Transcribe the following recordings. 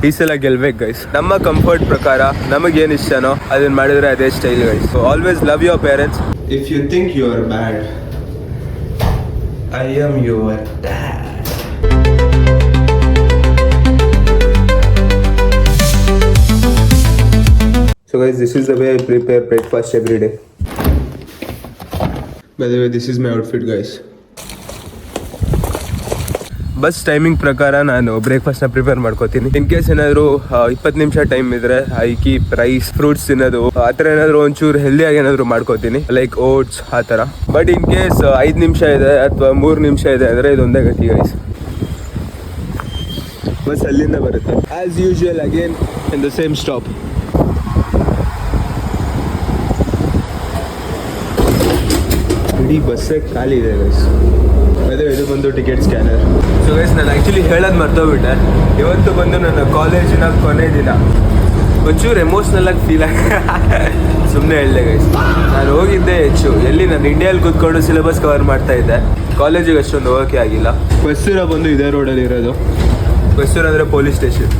ಈ ಸಲ ಗೆಲ್ಬೇಕು ಗೈಸ್. ನಮ್ಮ ಕಂಫರ್ಟ್ ಪ್ರಕಾರ ನಮಗೇನು ಇಷ್ಟನೋ ಅದನ್ನ ಮಾಡಿದ್ರೆ ಅದೇ style guys. So always love your parents. If you think you are bad, I am your dad. So guys, this is the way I prepare breakfast every day. By the way, this is my outfit guys. Bus timing ಪ್ರಕಾರ ನಾನು ಬ್ರೇಕ್ಫಾಸ್ಟ್ನ prepare ಮಾಡ್ಕೋತೀನಿ. In case ಏನಾದರೂ 20 ನಿಮಿಷ time ಇದ್ರೆ I keep rice, fruits ತಿನ್ನೋದು, ಆ ಥರ ಏನಾದರೂ ಒಂಚೂರು ಹೆಲ್ದಿಯಾಗಿ ಏನಾದರೂ ಮಾಡ್ಕೋತೀನಿ, ಲೈಕ್ ಓಟ್ಸ್ ಆ ಥರ. ಬಟ್ ಇನ್ ಕೇಸ್ 5 ನಿಮಿಷ ಇದೆ ಅಥವಾ 3 ನಿಮಿಷ ಇದೆ ಅಂದರೆ ಇದೊಂದೇ ಗತಿ ಗೈಸ್. ಬಸ್ ಅಲ್ಲಿಂದ ಬರುತ್ತೆ as usual again in the same stop. ಇಡೀ ಬಸ್ಸೇ ಖಾಲಿ ಇದೆ ಗೈಸ್. ಅದೇ ಇದು ಬಂದು ಟಿಕೆಟ್ ಸ್ಕ್ಯಾನರ್. ಸೊ ಗೈಸ್, ನಾನು ಆ್ಯಕ್ಚುಲಿ ಹೇಳೋದು ಮರ್ತೋಗ್ಬಿಟ್ಟೆ. ಇವತ್ತು ಬಂದು ನನ್ನ ಕಾಲೇಜಿನ ಕೊನೆ ದಿನ. ಒಂಚೂರು ಎಮೋಷ್ನಲಾಗಿ ಫೀಲ್ ಸುಮ್ಮನೆ ಹೇಳಿದೆ ಗೈಸ್. ನಾನು ಹೋಗಿದ್ದೆ ಹೆಚ್ಚು ಎಲ್ಲಿ ನಾನು ಇಂಡಿಯಲ್ಲಿ ಕೂತ್ಕೊಂಡು ಸಿಲೆಬಸ್ ಕವರ್ ಮಾಡ್ತಾ ಇದ್ದೆ. ಕಾಲೇಜಿಗೆ ಅಷ್ಟೊಂದು ಹೋಗೋಕ್ಕೆ ಆಗಿಲ್ಲ. ಬಸ್ಸೂರ ಬಂದು ಇದೇ ರೋಡಲ್ಲಿ ಇರೋದು. ಬಸ್ಸೂರ ಅಂದರೆ ಪೊಲೀಸ್ ಸ್ಟೇಷನ್.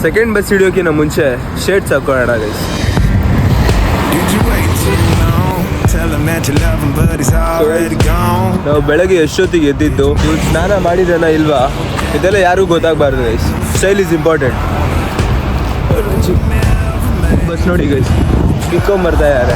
ಸೆಕೆಂಡ್ ಬಸ್ ಹಿಡಿಯೋಕ್ಕಿಂತ ಮುಂಚೆ ಶರ್ಟ್ಸ್ ಹಾಕೊಳ್ಳೋಣ ಗೈಸ್. ನಾವು ಬೆಳಗ್ಗೆ ಎಷ್ಟೊತ್ತಿಗೆ ಎದ್ದಿದ್ದು, ಇವ್ರು ಸ್ನಾನ ಮಾಡಿದಾನ ಇಲ್ವಾ ಇದೆಲ್ಲ ಯಾರಿಗೂ ಗೊತ್ತಾಗಬಾರ್ದು ಗೈಸ್. Style is important. ಬಸ್ ನೋಡಿ ಗೈಸ್, ಇಕ್ಕೊಂಬರ್ತಾ ಇದ್ದಾರೆ.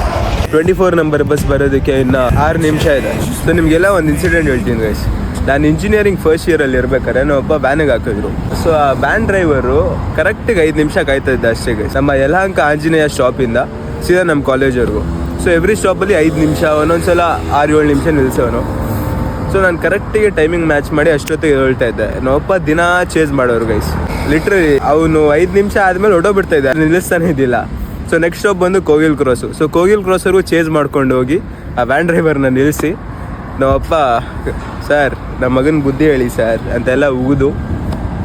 24 ನಂಬರ್ ಬಸ್ ಬರೋದಕ್ಕೆ ಇನ್ನು 6 ನಿಮಿಷ ಇದೆ. ಸೊ ನಿಮಗೆಲ್ಲ ಒಂದು ಇನ್ಸಿಡೆಂಟ್ ಹೇಳ್ತೀನಿ ಗೈಸ್. ನಾನು ಇಂಜಿನಿಯರಿಂಗ್ ಫಸ್ಟ್ ಇಯರಲ್ಲಿ ಇರ್ಬೇಕಾದ್ರೆ ಒಬ್ಬ ವ್ಯಾನಿಗೆ ಹಾಕಿದ್ರು. ಸೊ ಆ ವ್ಯಾನ್ ಡ್ರೈವರು ಕರೆಕ್ಟಿಗೆ 5 ನಿಮಿಷ ಕಾಯ್ತಾ ಇದ್ದ ಅಷ್ಟೇ ಗೈಸ್. ನಮ್ಮ ಯಲಹಂಕ ಆಂಜನೇಯ ಸ್ಟಾಪಿಂದ ಸೀದಾ ನಮ್ಮ ಕಾಲೇಜ್ವರೆಗೂ. ಸೊ ಎವ್ರಿ ಸ್ಟಾಪಲ್ಲಿ 5 ನಿಮಿಷ, ಒಂದೊಂದ್ಸಲ 6-7 ನಿಮಿಷ ನಿಲ್ಲಿಸೋನು. ಸೊ ನಾನು ಕರೆಕ್ಟಿಗೆ ಟೈಮಿಂಗ್ ಮ್ಯಾಚ್ ಮಾಡಿ ಅಷ್ಟೊತ್ತಿಗೆ ಹೇಳ್ತಾ ಇದ್ದೆ. ನಾವಪ್ಪ ದಿನ ಚೇಸ್ ಮಾಡೋರು ಗೈಸ್. ಲಿಟ್ರಲಿ ಅವನು 5 ನಿಮಿಷ ಆದಮೇಲೆ ಹೊಡೋಗ್ಬಿಡ್ತಾ ಇದ್ದೆ, ನಿಲ್ಲಿಸ್ತಾನೆ ಇದ್ದಿಲ್ಲ. ಸೊ ನೆಕ್ಸ್ಟ್ ಸ್ಟಾಪ್ ಬಂದು ಕೋಗಿಲ್ ಕ್ರಾಸು. ಸೊ ಕೋಗಿಲ್ ಕ್ರಾಸರ್ಗೂ ಚೇಸ್ ಮಾಡ್ಕೊಂಡು ಹೋಗಿ ಆ ವ್ಯಾನ್ ಡ್ರೈವರ್ನ ನಿಲ್ಲಿಸಿ ನಾವಪ್ಪ ಸರ್ ನಮ್ಮ ಮಗನ ಬುದ್ಧಿ ಹೇಳಿ ಸರ್ ಅಂತೆಲ್ಲ ಉಗಿದು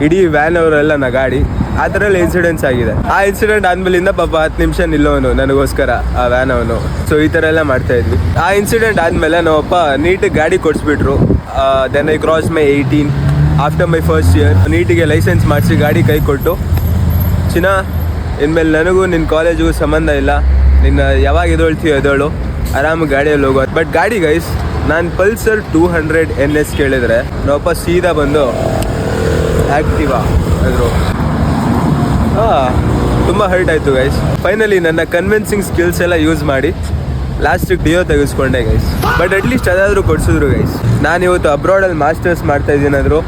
ಇಡೀ ವ್ಯಾನ್ ಅವರೆಲ್ಲ ನಗಾಡಿ ಆ ಥರ ಎಲ್ಲ ಇನ್ಸಿಡೆಂಟ್ಸ್ ಆಗಿದೆ. ಆ ಇನ್ಸಿಡೆಂಟ್ ಆದ್ಮೇಲಿಂದ ಪಾಪ 10 ನಿಮಿಷ ನಿಲ್ಲೋನು ನನಗೋಸ್ಕರ ಆ ವ್ಯಾನ್ ಅವನು. ಸೊ ಈ ಥರ ಎಲ್ಲ ಮಾಡ್ತಾ ಇದ್ವಿ. ಆ ಇನ್ಸಿಡೆಂಟ್ ಆದಮೇಲೆ ನಾವಪ್ಪ ನೀಟಿಗೆ ಗಾಡಿ ಕೊಡಿಸ್ಬಿಟ್ರು. Then I cross my 18 after my first year. ನೀಟಿಗೆ ಲೈಸೆನ್ಸ್ ಮಾಡಿಸಿ ಗಾಡಿ ಕೈ ಕೊಟ್ಟು, ಚಿನ್ನ ಇನ್ಮೇಲೆ ನನಗೂ ನಿನ್ನ ಕಾಲೇಜಿಗೂ ಸಂಬಂಧ ಇಲ್ಲ, ನಿನ್ನ ಯಾವಾಗ ಎದೊಳ್ತೀಯೋ ಎದೋಳು, ಆರಾಮಾಗಿ ಗಾಡಿಯಲ್ಲಿ ಹೋಗೋ. ಬಟ್ ಗಾಡಿ ಗೈಸ್, ನಾನು ಪಲ್ಸರ್ 200 NS ಕೇಳಿದರೆ ನಾವಪ್ಪ ಸೀದಾ ಬಂದು ಆ್ಯಕ್ಟಿವಾ ಅಂದರು. ತುಂಬ ಹರ್ಟ್ ಆಯಿತು ಗೈಸ್. ಫೈನಲಿ ನನ್ನ ಕನ್ವಿನ್ಸಿಂಗ್ ಸ್ಕಿಲ್ಸ್ ಎಲ್ಲ ಯೂಸ್ ಮಾಡಿ ಲಾಸ್ಟಿಗೆ ಡಿಯೋ ತೆಗೆಸ್ಕೊಂಡೆ ಗೈಸ್. ಬಟ್ ಅಟ್ಲೀಸ್ಟ್ ಅದಾದರೂ ಕೊಡಿಸಿದ್ರು ಗೈಸ್. ನಾನು ಇವತ್ತು ಅಬ್ರಾಡಲ್ಲಿ ಮಾಸ್ಟರ್ಸ್ ಮಾಡ್ತಾ ಇದ್ದೀನಾದರೂ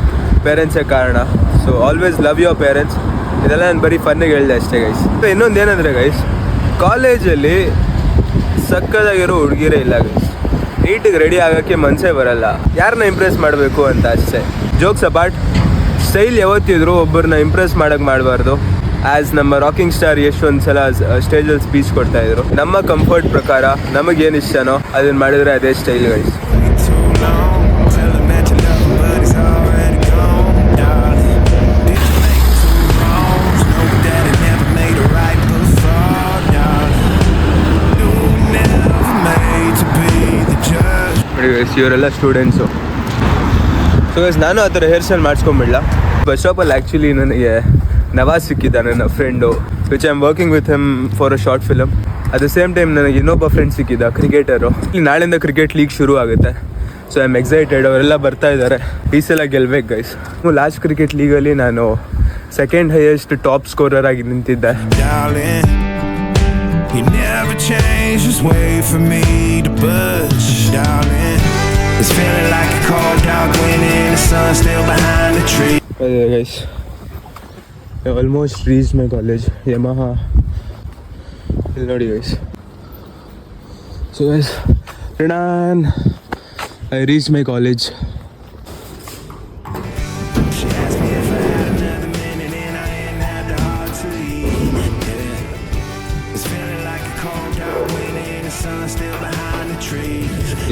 ಪೇರೆಂಟ್ಸೇ ಕಾರಣ. So always love your parents. ಇದೆಲ್ಲ ನಾನು ಬರೀ ಫನ್ನಿಗೆ ಹೇಳಿದೆ ಅಷ್ಟೇ ಗೈಸ್. ಇನ್ನೊಂದು ಏನಂದರೆ ಗೈಸ್, ಕಾಲೇಜಲ್ಲಿ ಸಕ್ಕದಾಗಿರೋ ಹುಡುಗಿರೇ ಇಲ್ಲ ಗೈಸ್. ನೀಟಿಗೆ ರೆಡಿ ಆಗೋಕ್ಕೆ ಮನಸ್ಸೇ ಬರಲ್ಲ, ಯಾರನ್ನ ಇಂಪ್ರೆಸ್ ಮಾಡಬೇಕು ಅಂತ ಅಷ್ಟೇ. ಜೋಕ್ಸ್ ಅಪಾರ್ಟ್, ಸ್ಟೈಲ್ ಯಾವತ್ತಿದ್ರು ಒಬ್ಬರನ್ನ ಇಂಪ್ರೆಸ್ ಮಾಡೋಕ್ಕೆ ಮಾಡಬಾರ್ದು. ಆ್ಯಸ್ ನಮ್ಮ ರಾಕಿಂಗ್ ಸ್ಟಾರ್ ಯಶವಂತ್ ಸಲ ಸ್ಟೇಜಲ್ಲಿ ಸ್ಪೀಚ್ ಕೊಡ್ತಾಯಿದ್ರು. ನಮ್ಮ ಕಂಫರ್ಟ್ ಪ್ರಕಾರ ನಮಗೇನು ಇಷ್ಟನೋ ಅದನ್ನು ಮಾಡಿದ್ರೆ ಅದೇ ಸ್ಟೈಲ್ ಗೈಸ್. ಇವರೆಲ್ಲ ಸ್ಟೂಡೆಂಟ್ಸು. ಸೊ ಗೈಸ್, ನಾನು ಆ ಥರ ಹೇರ್ ಸ್ಟೈಲ್ ಮಾಡಿಸ್ಕೊಂಬಿಡಲ. ಬಸ್ ಸ್ಟಾಪಲ್ಲಿ ಆ್ಯಕ್ಚುಲಿ ನನಗೆ ನವಾಜ್ ಸಿಕ್ಕಿದ್ದ, ನನ್ನ friend, which I am working with him for a short film. At the same time ನನಗೆ ಇನ್ನೊಬ್ಬ ಫ್ರೆಂಡ್ ಸಿಕ್ಕಿದ್ದ, ಕ್ರಿಕೆಟರು. ಇಲ್ಲಿ ನಾಳೆಯಿಂದ ಕ್ರಿಕೆಟ್ ಲೀಗ್ ಶುರು ಆಗುತ್ತೆ. So I am excited. ಅವರೆಲ್ಲ ಬರ್ತಾ ಇದ್ದಾರೆ. ಈ ಸಲ ಗೆಲ್ಬೇಕು ಗೈಸ್. ಲಾಸ್ಟ್ ಕ್ರಿಕೆಟ್ ಲೀಗಲ್ಲಿ ನಾನು ಸೆಕೆಂಡ್ ಹೈಯೆಸ್ಟ್ ಟಾಪ್ ಸ್ಕೋರರ್ ಆಗಿ ನಿಂತಿದ್ದೆ. You never change, just wait for me to budge, darling. It's feeling like a cold dark wind and the sun still behind the tree. Hey guys, I almost reached my college, Yamaha. Hello guys. So guys, Renan, I reached my college.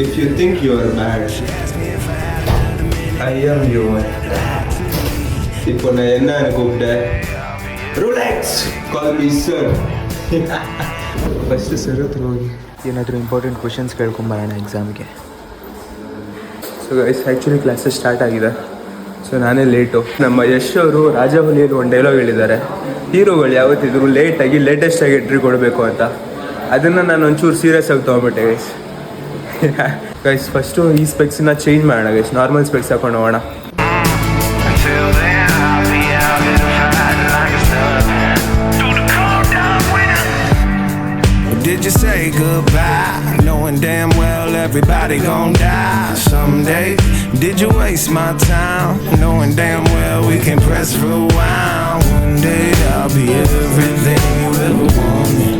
If you think you are bad, I am your dad. இப்போ நான் என்ன கூப்பிட்டேன்? Rolex, call me sir. First sir ಹತ್ರ ಹೋಗಿ ಏನಾದರೂ important questions ಕೇಳ್ಕೊಂಬರೋಣ ಎಕ್ಸಾಮ್ಗೆ. So guys actually classes start ಆಗಿದೆ. So ನಾನೇ ಲೇಟು. ನಮ್ಮ ಯಶ್ ಅವರು ರಾಜಾಹುಲಿಯಲ್ಲಿ ಒಂದು ಡೈಲಾಗ್ ಹೇಳಿದ್ದಾರೆ, ಹೀರೋಗಳು ಯಾವತ್ತಿದ್ರು ಲೇಟೆಸ್ಟಾಗಿ ಎಂಟ್ರಿ ಕೊಡಬೇಕು ಅಂತ. ಅದನ್ನು ನಾನು ಒಂಚೂರು ಸೀರಿಯಸ್ ಆಗಿ ತೊಗೊಂಬಿಟ್ಟೆ ಗೈಸ್. ಗೈಸ್ ಫಸ್ಟು ಈ ಸ್ಪೆಕ್ಸನ್ನ ಚೇಂಜ್ ಮಾಡೋಣ ಗೈಸ್, ನಾರ್ಮಲ್ ಸ್ಪೆಕ್ಸ್ ಹಾಕೊಂಡು ಹೋಗೋಣ. Did you say goodbye, knowing damn well everybody gon' die someday? Did you waste my time, knowing damn well we can press rewind? One day I'll be everything you ever wanted.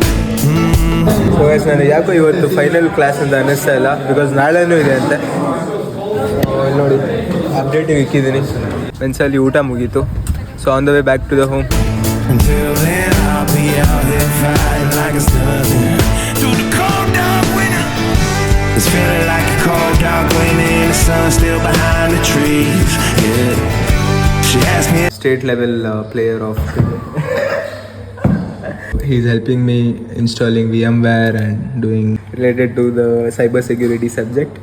So guys ನಾನು ಯಾಕೋ ಇವತ್ತು final class ಅಂತ ಅನ್ನಿಸ್ತಾ ಇಲ್ಲ, because ನಾಳೆನೂ ಇದೆ ಅಂತೆ. ನೋಡಿ ಅಪ್ಡೇಟಿಗೆ ಇಕ್ಕಿದ್ದೀನಿ. ಮೆನ್ಸಲ್ಲಿ ಊಟ ಮುಗೀತು. So on the way back to the home. Until then I'll be out here fighting like it's nothing. Through the cold dark winter, it's feeling like a cold dark winter and the sun still behind the trees. Yeah, she asked me. State level player of he's helping me installing VMware and doing related to the cyber security subject.